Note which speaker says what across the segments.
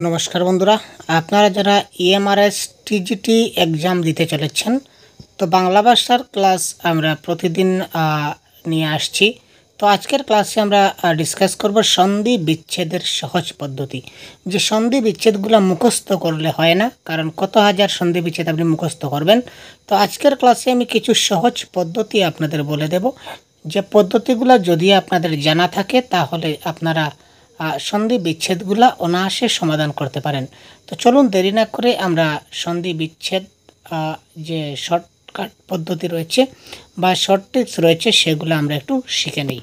Speaker 1: নমস্কার বন্ধুরা, আপনারা যারা ইএমআরএস টিজিটি এক্সাম দিতে চলেছেন, তো বাংলা ভাষার ক্লাস আমরা প্রতিদিন নিয়ে আসছি। তো আজকের ক্লাসে আমরা ডিসকাস করব সন্ধি বিচ্ছেদের সহজ পদ্ধতি। যে সন্ধি বিচ্ছেদগুলো মুখস্থ করলে হয় না, কারণ কত হাজার সন্ধি বিচ্ছেদ আপনি মুখস্থ করবেন। তো আজকের ক্লাসে আমি কিছু সহজ পদ্ধতি আপনাদের বলে দেব, যে পদ্ধতিগুলো যদি আপনাদের জানা থাকে তাহলে আপনারা সন্ধি বিচ্ছেদগুলো অনায়াসে সমাধান করতে পারেন। তো চলুন দেরি না করে আমরা সন্ধি বিচ্ছেদ যে শর্টকাট পদ্ধতি রয়েছে বা শর্ট ট্রিক্স রয়েছে সেগুলো আমরা একটু শিখে নিই।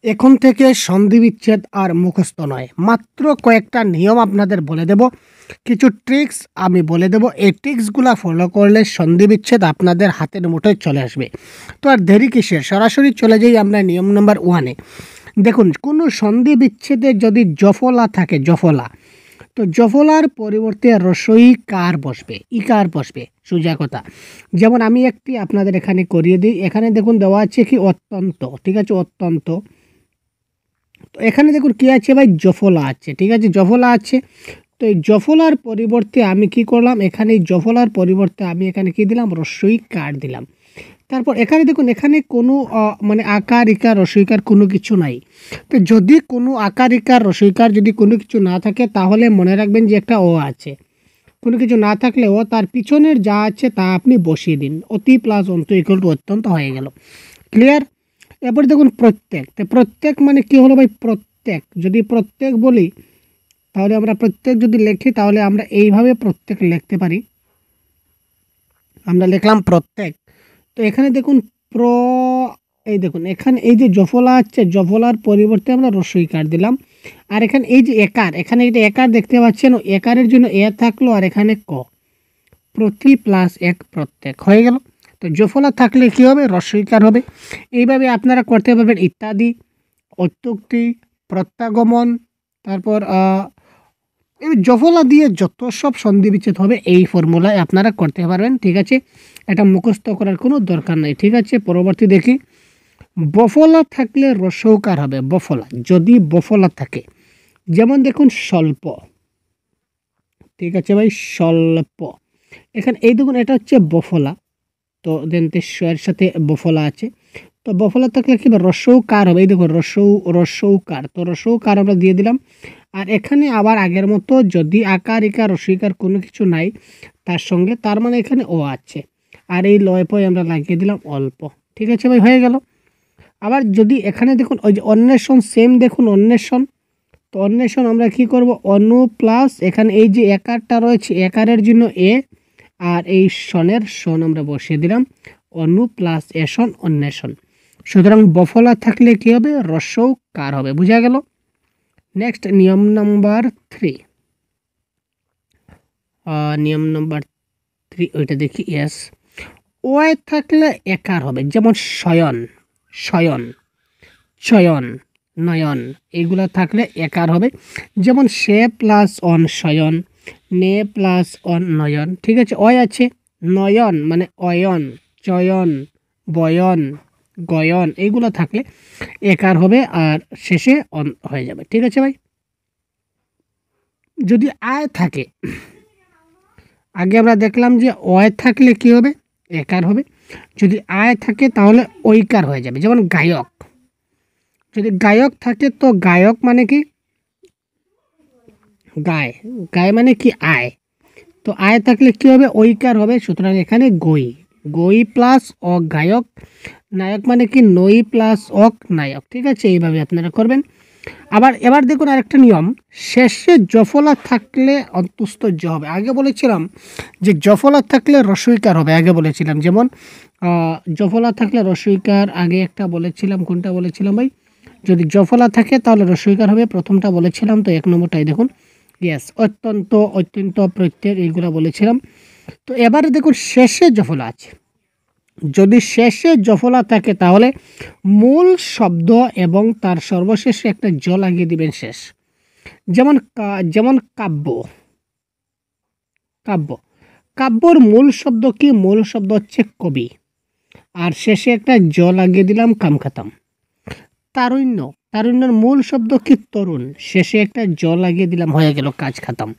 Speaker 1: এখন থেকে সন্ধি বিচ্ছেদ আর মুখস্থ নয়, মাত্র কয়েকটা নিয়ম আপনাদের বলে দেব, কিছু ট্রিক্স আমি বলে দেব। এই ট্রিক্সগুলো ফলো করলে সন্ধি বিচ্ছেদ আপনাদের হাতের মুঠোয় চলে আসবে। তো আর দেরি কিসের, সরাসরি চলে যাই আমরা নিয়ম নাম্বার 1-এ। দেখুন, কোনো সন্ধি বিচ্ছেদে যদি জফলা থাকে, জফলা, তো জফলার পরিবর্তে রসই কার বসবে, ইকার বসবে, সোজা কথা। যেমন আমি একটি আপনাদের এখানে করিয়ে দিই। এখানে দেখুন দেওয়া আছে কি অত্যন্ত, ঠিক আছে, অত্যন্ত। তো এখানে দেখুন কী আছে ভাই, জফলা আছে, ঠিক আছে, জফলা আছে। তো এই জফলার পরিবর্তে আমি কি করলাম, এখানে জফলার পরিবর্তে আমি এখানে কি দিলাম, রসই কার দিলাম। তারপর এখানে দেখুন, এখানে কোনো মানে আকার ইকার রসইকার কোনো কিছু নাই। তো যদি কোনো আকার ইকার রসইকার যদি কোনো কিছু না থাকে, তাহলে মনে রাখবেন যে একটা ও আছে। কোনো কিছু না থাকলে ও, তার পিছনের যা আছে তা আপনি বসিয়ে দিন। অতি প্লাস অন্ত ইকুয়াল টু অত্যন্ত হয়ে গেল। ক্লিয়ার? এরপর দেখুন প্রত্যেক। তো প্রত্যেক মানে কি হলো ভাই, প্রত্যেক। যদি প্রত্যেক বলি তাহলে আমরা প্রত্যেক যদি লিখি তাহলে আমরা এইভাবে প্রত্যেক লিখতে পারি। আমরা লিখলাম প্রত্যেক। তো এখানে দেখুন এই দেখুন, এখানে এই যে জফলা আছে, জফলার পরিবর্তে আমরা রসই কার দিলাম। আর এখানে এই যে একার, এখানে এটা একার দেখতে পাচ্ছেন, একারের জন্য এ থাকলো, আর এখানে ক, প্রতি প্লাস এক, প্রত্যেক হয়ে গেল। তো জফলা থাকলে কি হবে, রসইকার হবে। এইভাবে আপনারা করতে পারবেন ইত্যাদি, অত্যুক্তি, প্রত্যাগমন, তারপর এই জফলা দিয়ে যত সব সন্ধি বিচ্ছেদ হবে এই ফর্মুলায় আপনারা করতে পারবেন, ঠিক আছে। এটা মুখস্থ করার কোনো দরকার নেই, ঠিক আছে। পরবর্তী দেখি, বফলা থাকলে রসৌকার হবে। বফলা, যদি বফলা থাকে, যেমন দেখুন স্বল্প, ঠিক আছে ভাই, স্বল্প। এখানে এই দেখুন, এটা হচ্ছে বফলা। তো দেন এর সাথে বফলা আছে। তো বফলা থাকলে কি রসৌকার হবে। এই দেখুন রসৌকার, তো রসৌকার আমরা দিয়ে দিলাম। আর এখানে আবার আগের মতো যদি আকার ইকার রসইকার কোনো কিছু নাই তার সঙ্গে, তার মানে এখানে ও আছে। আর এই লয় পয় আমরা লাগিয়ে দিলাম অল্প, ঠিক আছে ভাই, হয়ে গেল। আবার যদি এখানে দেখুন ওই যে অন্বেষণ, সেম দেখুন অন্বেষণ। তো অন্বেষণ আমরা কি করব, অনু প্লাস এখানে এই যে একারটা রয়েছে, একারের জন্য এ, আর এই সনের সন আমরা বসিয়ে দিলাম, অনু প্লাস এসন, অন্বেষণ। সুতরাং বফলা থাকলে কি হবে, রসৌ কার হবে, বুঝা গেল। নেক্সট নিয়ম নাম্বার 3, নিয়ম নাম্বার 3 ওইটা দেখি। ইয়েস, ওয়াই থাকলে একার হবে। যেমন শয়ন, শয়ন, চয়ন, নয়ন, এইগুলা থাকলে একার হবে। যেমন সে প্লাস অন শয়ন, নে প্লাস অন নয়ন, ঠিক আছে। অয় আছে, নয়ন মানে অয়ন, চয়ন, বয়ন, গয়ন, এইগুলো থাকলে একার হবে আর শেষে অন হয়ে যাবে, ঠিক আছে ভাই। যদি আয় থাকে, আগে আমরা দেখলাম যে অয় থাকলে কি হবে, একার হবে। যদি আয় থাকে তাহলে ঐকার হয়ে যাবে। যেমন গায়ক, যদি গায়ক থাকে তো গায়ক মানে কি, গায়, গায় মানে কি আয়। তো আয় থাকলে কি হবে, ঐকার হবে। সুতরাং এখানে গই, গই প্লাস অক গায়ক, নায়ক মানে কি নই প্লাস অক নায়ক, ঠিক আছে। এইভাবে আপনারা করবেন। আবার এবার দেখুন আরেকটা নিয়ম, শেষে জফলা থাকলে অন্তস্থ জ হবে। আগে বলেছিলাম যে জফলা থাকলে রসইকার হবে, আগে বলেছিলাম। যেমন জফলা থাকলে রসইকার, আগে একটা বলেছিলাম, কোনটা বলেছিলাম ভাই, যদি জফলা থাকে তাহলে রসইকার হবে, প্রথমটা বলেছিলাম। তো 1 নম্বরটাই দেখুন, ইয়েস, অত্যন্ত, অত্যন্ত, প্রত্যেক, এইগুলো বলেছিলাম। তো এবারে দেখুন শেষে জফলা আছে। যদি শেষে জফলা থাকে তাহলে মূল শব্দ এবং তার সর্বশেষে একটা জ লাগিয়ে দিবেন শেষ। যেমন কাব্য, কাব্য, কাব্যর মূল শব্দ কি, মূল শব্দ হচ্ছে কবি, আর শেষে একটা জ লাগিয়ে দিলাম, কামখাতাম। তারুণ্য, তারুণ্যের মূল শব্দ কি? তরুণ। শেষে একটা জ লাগিয়ে দিলাম, হয়ে গেল, কাজ খাতাম।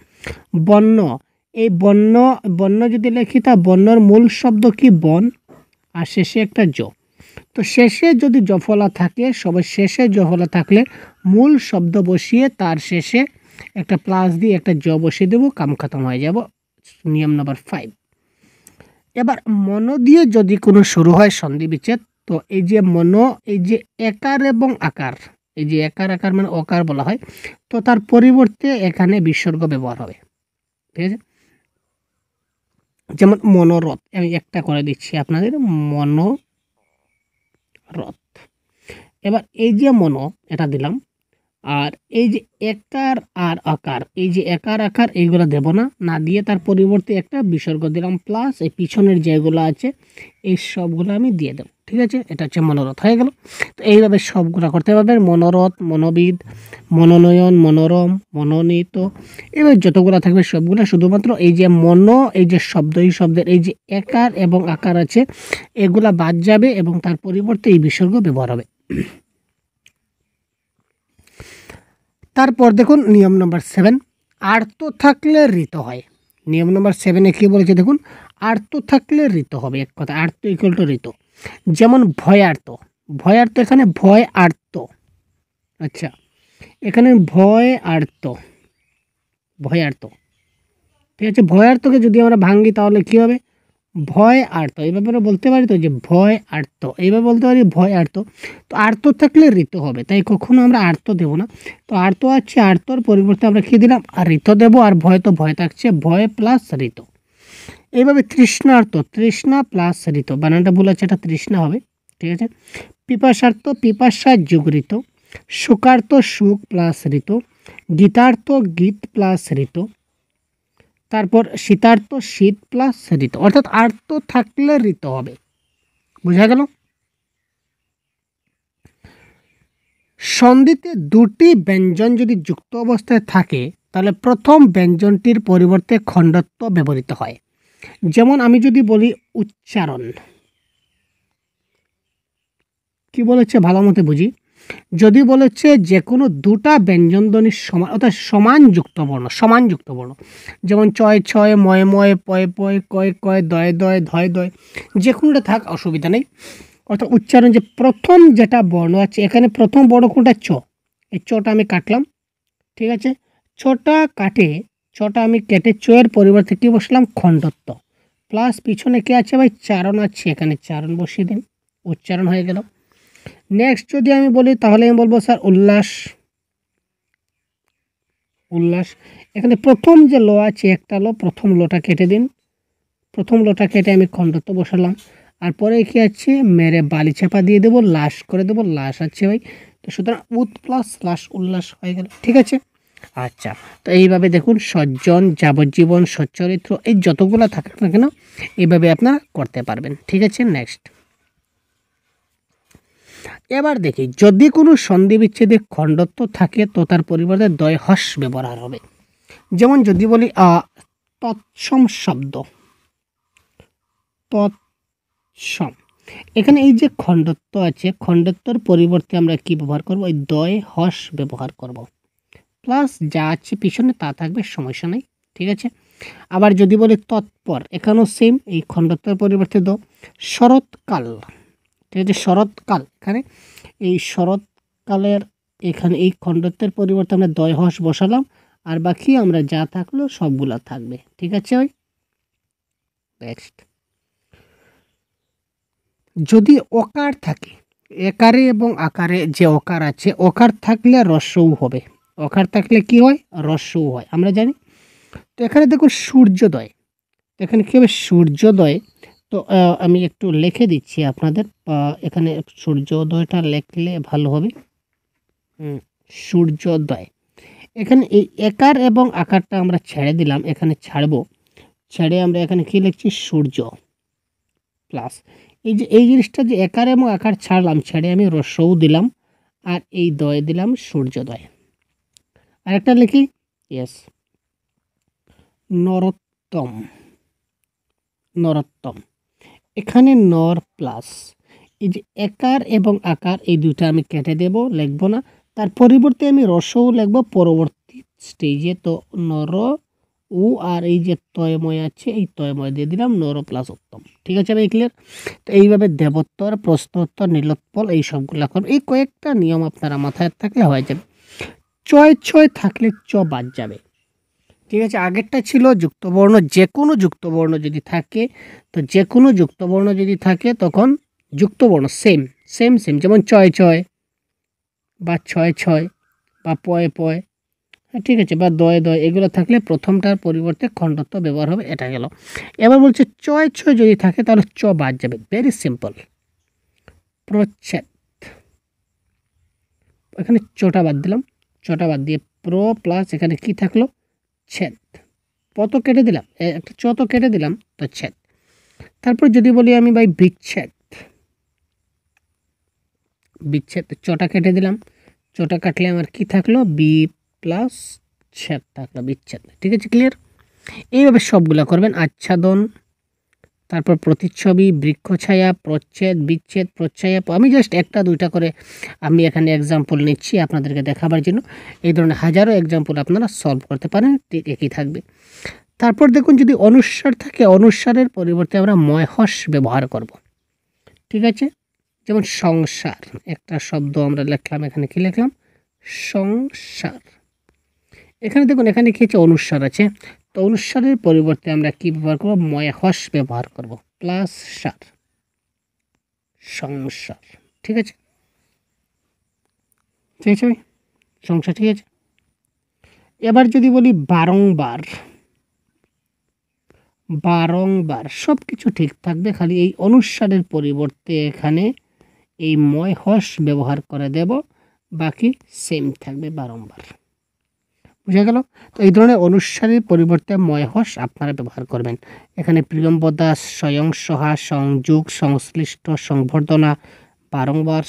Speaker 1: বন্য, এই বন্য, বন্য যদি লিখি তা বন্যর মূল শব্দ কি? বন, আর শেষে একটা জ। তো শেষে যদি জফলা থাকে, সবার শেষে জফলা থাকলে মূল শব্দ বসিয়ে তার শেষে একটা প্লাস দিয়ে একটা জ বসিয়ে দেবো, কাম খতম হয়ে যাব। নিয়ম নাম্বার 5। এবার মনো দিয়ে যদি কোনো শুরু হয় সন্ধি বিচ্ছেদ, তো এই যে মনো, এই যে একার এবং আকার, এই যে একার আকার মানে অকার বলা হয়, তো তার পরিবর্তে এখানে বিসর্গ ব্যবহার হবে। ঠিক আছে, যেমন মনোরথ, আমি একটা করে দিচ্ছি আপনাদের, মনোরথ। এবার এই যে মনো, এটা দিলাম। আর এই যে একার আর আকার, এই যে একার আকার এইগুলো দেব না, না দিয়ে তার পরিবর্তে একটা বিসর্গ দিলাম প্লাস এই পিছনের যেগুলো আছে এই সবগুলো আমি দিয়ে দেব। ঠিক আছে, এটা হচ্ছে মনোরথ হয়ে গেল। তো এইভাবে সবগুলো করতে পারবেন, মনোরথ, মনোবিদ, মনোনয়ন, মনোরম, মনোনীত, এবার যতগুলো থাকবে সবগুলো, শুধুমাত্র এই যে মনো, এই যে শব্দ, এই শব্দের এই যে একার এবং আকার আছে এগুলা বাদ যাবে এবং তার পরিবর্তে এই বিসর্গ ব্যবহার হবে। তারপর দেখুন নিয়ম নাম্বার 7, আর্ত থাকলে ঋত হয়। নিয়ম নাম্বার 7-এ কী বলেছে দেখুন, আর্ত থাকলে ঋত হবে। এক কথা, আর্ত ইকুয়াল টু ঋত। যেমন ভয়ার্ত, ভয়ার্ত এখানে ভয় আর্ত, আচ্ছা এখানে ভয় আর্ত, ভয়ার্ত। ঠিক আছে, ভয়ার্তকে যদি আমরা ভাঙি তাহলে কী হবে? ভয় আর্ত। এইভাবে আমরা বলতে পারি তো যে ভয় আর্ত, এইভাবে বলতে পারি ভয় আর্ত। তো আর্ত থাকলে ঋত হবে, তাই কখনো আমরা আর্ত দেব না। তো আর্ত আছে, আর্তর পরিবর্তে আমরা কী দিলাম? আর ঋত দেবো। আর ভয় তো ভয় থাকছে, ভয় প্লাস ঋত। এইভাবে তৃষ্ণার্ত, তৃষ্ণা প্লাস ঋত, বানানটা ভুল আছে, এটা তৃষ্ণা হবে। ঠিক আছে, পিপাসার্ত, পিপাসা যোগ ঋত। শোকার্ত, সুখ প্লাস ঋত। গীতার্থ, গীত প্লাস ঋত। তারপর শীতার্থ, শীত প্লাস ঋত, অর্থাৎ আর্ত থাকলে ঋত হবে। বোঝা গেল? সন্ধিতে দুটি ব্যঞ্জন যদি যুক্ত অবস্থায় থাকে তাহলে প্রথম ব্যঞ্জনটির পরিবর্তে খণ্ডত্ব ব্যবহৃত হয়। যেমন আমি যদি বলি উচ্চারণ, কি বলেছে ভালো মতো বুঝি। যদি বলেছে যে কোনো দুটা ব্যঞ্জনধ্বনির সমান, অর্থাৎ সমান যুক্ত বর্ণ, সমান যুক্ত বর্ণ, যেমন চয় ছয়, ময় ময়, পয় পয়, কয় কয়, দয় দয়, ধয় দয়, যে কোনোটা থাক, অসুবিধা নেই। অর্থাৎ উচ্চারণ যে প্রথম যেটা বর্ণ আছে, এখানে প্রথম বর্ণ কোনটা? চ। এই চটা আমি কাটলাম। ঠিক আছে, ছটা আমি কেটে চয়ের পরিবর্তে কী বসলাম? খণ্ডত্ব প্লাস পিছনে কে আছে ভাই? চারণ আছে, এখানে চারণ বসিয়ে দিন, উচ্চারণ হয়ে গেল। নেক্সট যদি আমি বলি তাহলে আমি বলবো স্যার উল্লাস, উল্লাস। এখানে প্রথম যে ল আছে একটা ল, প্রথম লটা কেটে দিন, প্রথম লটা কেটে আমি খণ্ডত্ব বসালাম। আর পরে কি আছে? মেরে বালি চাপা দিয়ে দেবো, লাশ করে দেবো, লাশ আছে ভাই। তো সুতরাং উত প্লাস লাশ, উল্লাস হয়ে গেল। ঠিক আছে, আচ্ছা। তো এইভাবে দেখুন সজ্জন, যাবজ্জীবন, সচ্চরিত্র, এই যতগুলো থাকে না কেন এইভাবে আপনারা করতে পারবেন। ঠিক আছে, নেক্সট। এবার দেখি যদি কোনো সন্ধি বিচ্ছেদে খণ্ডত্ব থাকে তো তার পরিবর্তে দ্বয় হস ব্যবহার হবে। যেমন যদি বলি তৎসম শব্দ, তৎসম, এখানে এই যে খণ্ডত্ব আছে, খণ্ডত্বর পরিবর্তে আমরা কি ব্যবহার করব? এই দ্বয় হস ব্যবহার করব, প্লাস যা আছে পিছনে তা থাকবে, সমস্যা নেই। ঠিক আছে, আবার যদি বলি তৎপর, এখানেও সেম, এই খণ্ডত্বের পরিবর্তে দ। শরৎকাল, ঠিক আছে, শরৎকাল, এখানে এই শরৎকালের এখানে এই খণ্ডত্বের পরিবর্তে আমরা দ্বয় হস বসালাম, আর বাকি আমরা যা থাকলো সবগুলা থাকবে। ঠিক আছে ওই নেক্সট। যদি অকার থাকে, একারে এবং আকারে যে অকার আছে, অকার থাকলে রস্যউ হবে। অকার থাকলে কি হয়? রস্যউ হয়, আমরা জানি। তো এখানে দেখুন সূর্যোদয়, এখানে কী হবে? সূর্যোদয়। তো আমি একটু লিখে দিচ্ছি আপনাদের, এখানে সূর্যোদয়টা লিখলে ভালো হবে। সূর্যোদয়, এখানে এই একার এবং আকারটা আমরা ছেড়ে দিলাম, এখানে ছাড়বো, ছেড়ে আমরা এখানে কী লিখছি? সূর্য প্লাস এই যে এই জিনিসটা যে একার এবং আকার ছাড়লাম, ছেড়ে আমি রস্যও দিলাম, আর এই দয় দিলাম, সূর্যোদয়। আরেকটা লিখি, ইয়েস, নরোত্তম, নরোত্তম, এখানে নর প্লাস এই যে একার এবং আকার, এই দুইটা আমি কেটে দেব, লিখব না, তার পরিবর্তে আমি রসৌ লিখব পরবর্তী স্টেজে। তো নর উ আর এই যে তয়ময় আছে এই তয়ময় দিয়ে দিলাম নর প্লাস উত্তম। ঠিক আছে ভাই, ক্লিয়ার? তো এইভাবে দেবোত্তর, প্রশ্নোত্তর, নীলোৎপল এই সবগুলা করবে। এই কয়েকটা নিয়ম আপনারা মাথায় থাকলে হয়ে যাবে। চয় ছয় থাকলে চ বাদ যাবে। ঠিক আছে, আগেরটা ছিল যুক্তবর্ণ, যে কোনো যুক্তবর্ণ যদি থাকে, তো যে কোনো যুক্তবর্ণ যদি থাকে তখন যুক্তবর্ণ সেম সেম সেম, যেমন চয় চয় বা ছয় ছয় বা পয় পয়, হ্যাঁ ঠিক আছে, বা দয় দয়, এগুলো থাকলে প্রথমটার পরিবর্তে খণ্ডত্ব ব্যবহার হবে। এটা গেল। এবার বলছে চয় ছয় যদি থাকে তাহলে চ বাদ যাবে। Very simple. প্রচ্ছেদ, এখানে চটা বাদ দিলাম, চটা বাদ দিয়ে প্র প্লাস এখানে কি থাকলো ছেদ, পত কেটে দিলাম, একটা চ তো কেটে দিলাম, তো ছেদ। তারপর যদি বলি আমি ভাই বিচ্ছেদ, বিচ্ছেদ চটা কেটে দিলাম, চটা কাটলে আমার কি থাকলো বি প্লাস ছেদ থাকলো, বিচ্ছেদ। ঠিক আছে, ক্লিয়ার? এইভাবে সবগুলা করবেন। আচ্ছাদন, তারপর প্রতিচ্ছবি, বৃক্ষছায়া, প্রচ্ছেদ, বিচ্ছেদ, প্রচ্ছায়া। আমি জাস্ট একটা দুইটা করে আমি এখানে এক্সাম্পল নিচ্ছি আপনাদেরকে দেখাবার জন্য। এই ধরনের হাজারো এক্সাম্পল আপনারা সলভ করতে পারেন, ঠিক একই থাকবে। তারপর দেখুন যদি অনুস্বার থাকে, অনুস্বারের পরিবর্তে আমরা ময়হস ব্যবহার করব। ঠিক আছে, যেমন সংসার, একটা শব্দ আমরা লিখলাম, এখানে কি লিখলাম সংসার। এখানে দেখুন এখানে কি আছে অনুস্বার আছে, তো অনুস্বারের পরিবর্তে আমরা কি ব্যবহার করব ময়হস ব্যবহার করব, প্লাস সার, সংসার। ঠিক আছে, ঠিক আছে ভাই, সংসার। ঠিক আছে, এবার যদি বলি বারংবার, বারংবার সব কিছু ঠিক থাকবে, খালি এই অনুস্বারের পরিবর্তে এখানে এই ময়হস ব্যবহার করে দেব, বাকি সেম থাকবে বারংবার। বুঝা গেল? তো এই ধরনের অনুস্বারের পরিবর্তে ময়হস আপনারা ব্যবহার করবেন। এখানে প্রিয়ম্বদা, স্বয়ং সহা, সংযোগ, সংশ্লিষ্ট, সংবর্ধনা, বারংবার,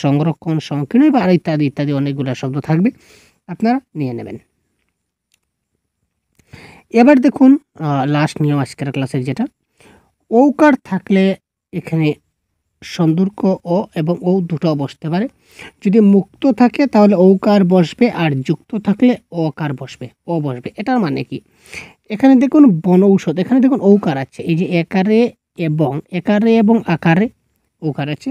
Speaker 1: সংরক্ষণ, সংকীর্ণ বা ইত্যাদি ইত্যাদি অনেকগুলো শব্দ থাকবে, আপনারা নিয়ে নেবেন। এবার দেখুন লাস্ট নিয়ম আজকের ক্লাসের, যেটা ঔকার থাকলে এখানে সন্দর্ঘ অ এবং ও দুটো বসতে পারে। যদি মুক্ত থাকে তাহলে ঔকার বসবে, আর যুক্ত থাকলে অকার বসবে, ও বসবে। এটার মানে কি, এখানে দেখুন বনৌষধ, এখানে দেখুন ঔকার আছে, এই যে একারে এবং আকারে ঔকার আছে,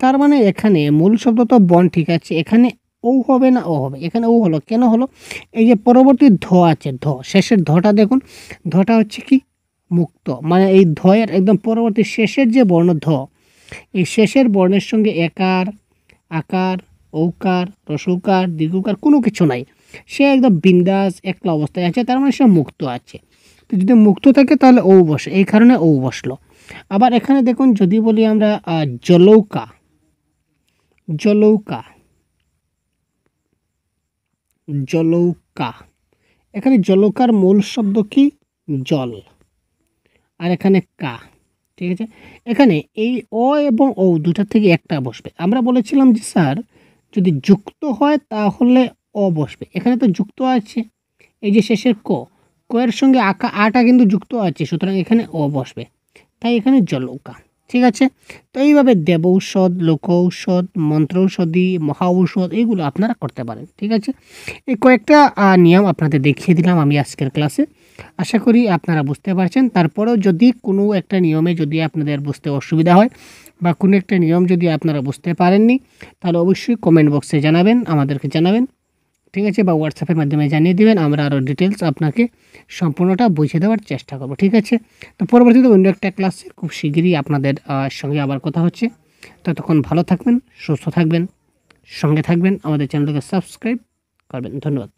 Speaker 1: তার মানে এখানে মূল শব্দ তো বন, ঠিক আছে, এখানে ও হবে না ও হবে, এখানে ও হলো, কেন হলো, এই যে পরবর্তী ধ আছে, ধ শেষের ধটা দেখুন, ধটা হচ্ছে কি মুক্ত, মানে এই ধয়ের একদম পরবর্তী শেষের যে বর্ণ ধ, এই শেষের বর্ণের সঙ্গে একার, আকার, ঔকার, রসৌকার, দীর্ঘকার কোনো কিছু নাই, সে একদম বিন্দাস একলা অবস্থায় আছে, তার মানে সে মুক্ত আছে। তো যদি মুক্ত থাকে তাহলে ও বসে, এই কারণে ও বসলো। আবার এখানে দেখুন যদি বলি আমরা জলৌকা, জলৌকা, জলৌকা, এখানে জলৌকার মূল শব্দ কি জল, আর এখানে কা। ঠিক আছে, এখানে এই অ এবং ও দুটা থেকে একটা বসবে। আমরা বলেছিলাম যে স্যার যদি যুক্ত হয় তাহলে অ বসবে, এখানে তো যুক্ত আছে, এই যে শেষের ক, এর সঙ্গে আটা কিন্তু যুক্ত আছে, সুতরাং এখানে অ বসবে, তাই এখানে জলৌকা। ঠিক আছে, তো এইভাবে দেবৌষধ, লোকৌষধ, মন্ত্রৌষধি, মহাঔষধ এইগুলো আপনারা করতে পারেন। ঠিক আছে, এই কয়েকটা নিয়ম আপনাদের দেখিয়ে দিলাম আমি আজকের ক্লাসে। আশা করি আপনারা বুঝতে পারছেন। তারপরেও যদি কোনো একটা নিয়মে যদি আপনাদের বুঝতে অসুবিধা হয় বা কোনো একটা নিয়ম যদি আপনারা বুঝতে পারেননি, তাহলে অবশ্যই কমেন্ট বক্সে জানাবেন, আমাদেরকে জানাবেন। ঠিক আছে, বা হোয়াটসঅ্যাপের মাধ্যমে জানিয়ে দেবেন, আমরা আরও ডিটেলস আপনাকে সম্পূর্ণটা বুঝিয়ে দেওয়ার চেষ্টা করব। ঠিক আছে, তো পরবর্তীতে অন্য একটা ক্লাসে খুব শীঘ্রই আপনাদের সঙ্গে আবার কথা হচ্ছে। ততক্ষণ ভালো থাকবেন, সুস্থ থাকবেন, সঙ্গে থাকবেন, আমাদের চ্যানেলটাকে সাবস্ক্রাইব করবেন। ধন্যবাদ।